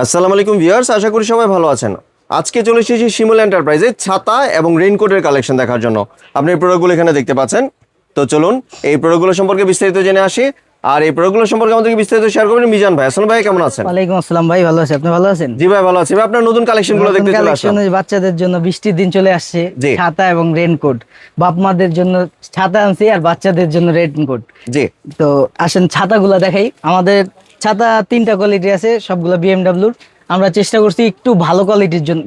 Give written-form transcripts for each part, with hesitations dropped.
আসসালামু আলাইকুম ভিউয়ার্স, আশা করি সবাই ভালো আছেন। আজকে চলে এসেছি শিমুল এন্টারপ্রাইজে ছাতা এবং রেইনকোটের কালেকশন দেখার জন্য। আপনি এই প্রোডাক্টগুলো এখানে দেখতে পাচ্ছেন। তো চলুন এই প্রোডাক্টগুলো সম্পর্কে বিস্তারিত জেনে আসি। আর এই প্রোডাক্টগুলো সম্পর্কে আমাদেরকে বিস্তারিত শেয়ার করবেন মিজান ভাই। আসসালামু ভাই, কেমন আছেন? ওয়ালাইকুম আসসালাম ভাই, ভালো আছি। আপনি ভালো আছেন? জি ভাই, ভালো আছি ভাই। আপনার নতুন কালেকশনগুলো দেখতে চলে আসলাম। বাচ্চাদের জন্য বৃষ্টির দিন চলে আসছে, জি। ছাতা এবং রেইনকোট। বাপ মাদের জন্য ছাতা আনছি আর বাচ্চাদের জন্য রেইনকোট। জি। তো আসেন ছাতাগুলো দেখাই। আমাদের ছাতা তিনটা কোয়ালিটি আছে, সবগুলো বিএমডব্লিউর। আমরা চেষ্টা করছি একটু ভালো কোয়ালিটির জন্য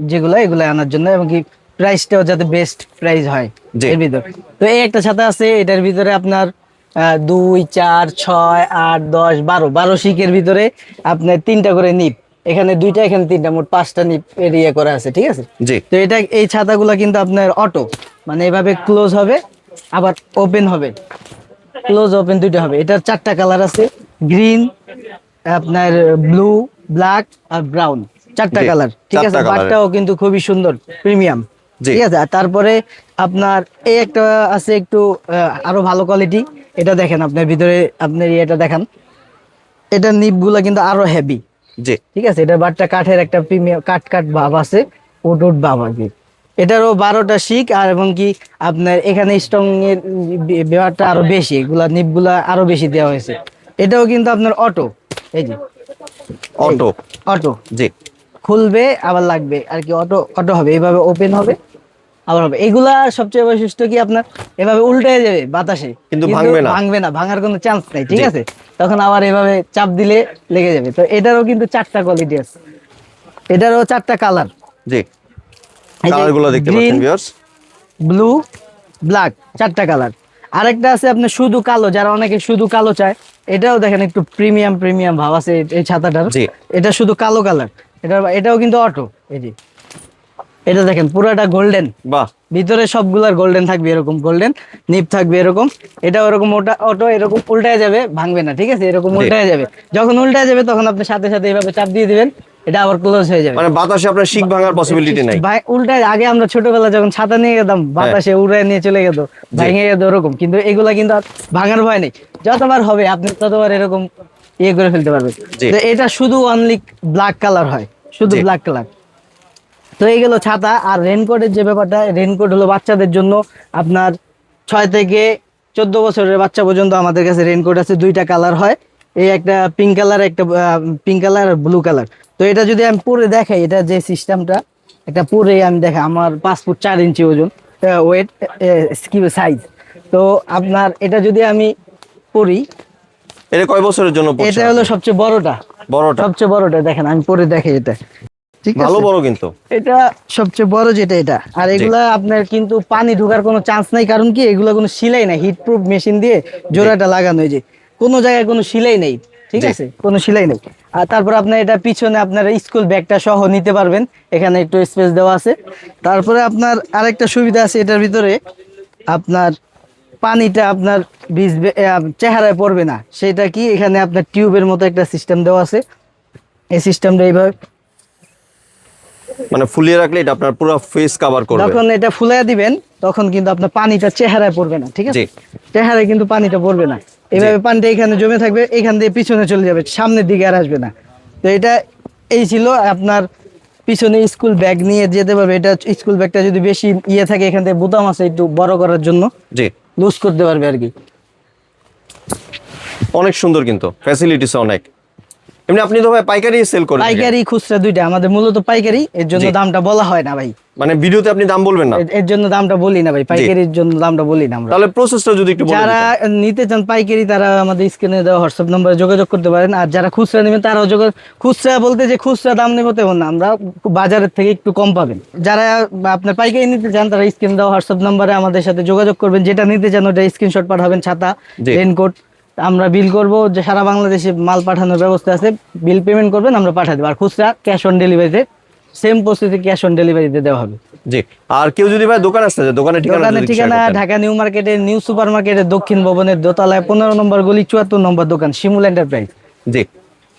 এগুলো আনার জন্য, এবং কি প্রাইসটাও যাতে বেস্ট প্রাইস হয় জি। এর ভিতর। তো এই একটা ছাতা আছে, এটার ভিতরে আপনার 2, 4, 6, 8, 10, 12 শিকের ভিতরে আপনার তিনটা করে নিপ, এখানে দুইটা এখানে তিনটা, মোট 5টা নিপ এরিয়া করা আছে, ঠিক আছে? জি। তো এই ছাতাগুলো কিন্তু আপনার অটো, মানে এভাবে ক্লোজ হবে আবার ওপেন হবে, ক্লোজ ওপেন দুইটা হবে। এটার 4টা কালার আছে, গ্রিন, আপনার ব্লু, ব্ল্যাক আর ব্রাউন, 4টা জি, কালার, ঠিক আছে? 4টা কালারের। বাটটাও কিন্তু খুবই সুন্দর, প্রিমিয়াম, জি। ঠিক আছে? আর তারপরে আপনার এই একটা আছে একটু আরো ভালো কোয়ালিটি। এটা দেখেন, আপনার ভিতরে আপনার এটা দেখেন, এটার নিপগুলো কিন্তু আরো হেভি, জি। ঠিক আছে? এটা বাটটা কাঠের একটা প্রিমিয়াম কাট ভাব আছে, উড ভাব আর কি। এটারও 12টা শিক, আর এবং কি আপনার এখানে স্ট্রং এর ব্যবহারটা আরো বেশি, এগুলা নিপগুলা আরো বেশি দেওয়া হয়েছে। এটাও কিন্তু আপনার অটো, এই যে অটো। অটো, জি। খুলবে আবার লাগবে আর কি, অটো অটো হবে, এইভাবে ওপেন হবে আবার হবে। এগুলা সবচেয়ে বৈশিষ্ট্য কি, আপনার এভাবে উল্টে যাবে বাতাসে, কিন্তু ভাঙবে না। ভাঙবে না, ভাঙার কোনো চান্স নাই, ঠিক জি। আছে? তখন আবার এভাবে চাপ দিলে লেগে যাবে। তো এটারও কিন্তু 4টা কোয়ালিটি আছে, এটারও 4টা কালার, জি। কালারগুলো দেখতে গ্রিন, পাচ্ছেন ভিউয়ার্স। ব্লু, ব্ল্যাক, 4টা কালার। আরেকটা আছে আপনার শুধু কালো, যারা অনেকে শুধু কালো চায়, এটাও দেখেন একটু প্রিমিয়াম ভাব আছে এই ছাতাটার। জি। এটা শুধু কালো কালার, এটাও কিন্তু অটো, এই যে এটা দেখেন পুরোটা গোল্ডেন, বাহ। ভিতরে সবগুলার গোল্ডেন থাকবে, এরকম গোল্ডেন নিপ থাকবে এরকম। এটা ওরকম অটো এরকম উল্টায় যাবে, ভাঙবে না, ঠিক আছে? এরকম জি। উল্টায় যাবে, যখন উল্টায় যাবে তখন আপনি সাথে সাথে এইভাবে চাপ দিয়ে দিবেন, এটা আবার ক্লোজ হয়ে যাবে। মানে বাতাসে আপনার শিক ভাঙার পসিবিলিটি নাই। উল্টায়, আগে আমরা ছোটবেলা যখন ছাতা নিয়ে যেতাম, বাতাসে উড়ায় নিয়ে চলে যেত, ভেঙে যেত ওরকম, কিন্তু এগুলা কিন্তু আর ভাঙার ভয় নেই। যতবার হবে আপনি ততবার এরকম ইয়ে করে ফেলতে পারবেন। জি। তো এটা শুধু অনলি ব্ল্যাক কালার হয়, শুধু জি। Black colour. তো এই গেল ছাতা। আর রেনকোটের যে ব্যাপারটা, রেনকোট হলো বাচ্চাদের জন্য, আপনার 6 থেকে 14 বছরের বাচ্চা পর্যন্ত আমাদের কাছে রেনকোট আছে। 2টা কালার হয়, এই একটা পিঙ্ক কালার, একটা পিঙ্ক কালার আর ব্লু কালার। তো এটা যদি আমি পরে দেখাই, এটা যে সিস্টেমটা, একটা পরে আমি দেখাই, আমার 5 ফুট 4 ইঞ্চি ওজন, ওয়েট, কি সাইজ। তো আপনার এটা যদি আমি পরি, এটা কয় বছরের জন্য পড়ছে? এটা হলো সবচেয়ে বড়টা, বড়টা। সবচেয়ে বড়টা দেখেন, আমি পরে দেখাই এটা, ঠিক আছে? ভালো বড় কিন্তু। এটা সবচেয়ে বড় যেটা এটা। আর এগুলা আপনার কিন্তু পানি ঢোকার কোনো চান্স নাই, কারণ কি এগুলা কোনো সিলাই নাই, হিট প্রুফ মেশিন দিয়ে জোড়াটা লাগানো, এই যে কোনো জায়গায় কোনো সিলাই নেই, ঠিক জি। আছে? কোনো সিলাই নেই। আর তারপর আপনার এটা পিছনে আপনার স্কুল ব্যাগটা সহ নিতে পারবেন, এখানে একটু স্পেস দেওয়া আছে। তারপরে আপনার আরেকটা সুবিধা আছে এটার ভিতরে, আপনার পানিটা আপনার ভিজবে, চেহারায় পড়বে না। সেটা কি, এখানে আপনার টিউবের মতো একটা সিস্টেম দেওয়া আছে, এই সিস্টেমটা এইভাবে মানে ফুলিয়ে রাখলে এটা আপনার পুরো ফেস কভার করবে। যখন এটা ফুলাইয়া দিবেন তখন কিন্তু আপনার পানিটা চেহারায় পড়বে না, ঠিক আছে? জি। চেহারায় কিন্তু পানিটা পড়বে না, এইভাবে পানিটা এখানে জমে থাকবে, এখান দিয়ে পিছনে চলে যাবে, সামনের দিকে আর আসবে না। তো এটা এই ছিল আপনার পিছনে স্কুল ব্যাগ নিয়ে যেতে পারবে। এটা স্কুল ব্যাগটা যদি বেশি ইয়ে থাকে, এখান থেকে বোতাম আছে একটু বড় করার জন্য, জি। লুজ করতে পারবে আর কি। অনেক সুন্দর কিন্তু ফ্যাসিলিটিস অনেক। এমনি আপনি তো ভাই পাইকারি সেল করেন? পাইকারি খুচরা দুইটা, আমাদের মূলত পাইকারি, এর জন্য জি। দামটা বলা হয় না ভাই। মানে ভিডিওতে আপনি দাম বলবেন না? এর জন্য দামটা বলি না ভাই, পাইকারির জন্য দামটা বলি না আমরা। তাহলে প্রসেসটা যদি একটু বলেন। যারা নিতে চান পাইকারি, তারা আমাদের স্ক্রিনে দেওয়া হোয়াটসঅ্যাপ নম্বরে যোগাযোগ করতে পারেন। আর যারা খুচরা নেবেন, তারাও খুচরা বলতে যে খুচরা দাম নেবো তেমন না, আমরা বাজারের থেকে একটু কম পাবেন। যারা আপনার পাইকারি নিতে চান, তারা স্ক্রিনে দেওয়া হোয়াটসঅ্যাপ নম্বরে আমাদের সাথে যোগাযোগ করবেন। যেটা নিতে চান ওটা স্ক্রিনশট পাঠাবেন, ছাতা, জি। রেনকোট। আমরা বিল করব, যে সারা বাংলাদেশে মাল পাঠানোর ব্যবস্থা আছে, বিল পেমেন্ট করবেন, আমরা পাঠিয়ে দেবো। আর খুচরা ক্যাশ অন ডেলিভারিতে, সেম প্রসেসে ক্যাশ অন ডেলিভারিতে দেওয়া হবে। জি। আর কেউ যদি ভাই দোকান আসতে চায়, দোকানের ঠিকানা দোকানের যদি share ঠিকানা করতেন। ঢাকা নিউ মার্কেটের নিউ সুপার মার্কেটের দক্ষিণ ভবনের দোতলায় 15 নম্বর গলি 74 নম্বর দোকান, শিমুল এন্টারপ্রাইজ। জি।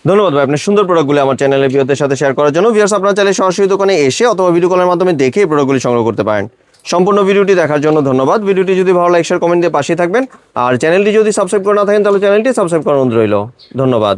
ধন্যবাদ ভাই আপনার সুন্দর প্রোডাক্টগুলো আমার চ্যানেলের ভিউয়ারদের সাথে শেয়ার করার জন্য। ভিউয়ার্স, আপনারা চাইলে সরাসরি দোকানে এসে অথবা ভিডিও কলের মাধ্যমে দেখে এই প্রোডাক্টগুলি সংগ্রহ করতে পারেন। সম্পূর্ণ ভিডিওটি দেখার জন্য ধন্যবাদ। ভিডিওটি যদি ভালো লাগে শেয়ার কমেন্ট দিয়ে পাশে থাকবেন। আর চ্যানেলটি যদি সাবস্ক্রাইব করে না থাকেন, তাহলে চ্যানেলটি সাবস্ক্রাইব করার অনুরোধ রইল। ধন্যবাদ।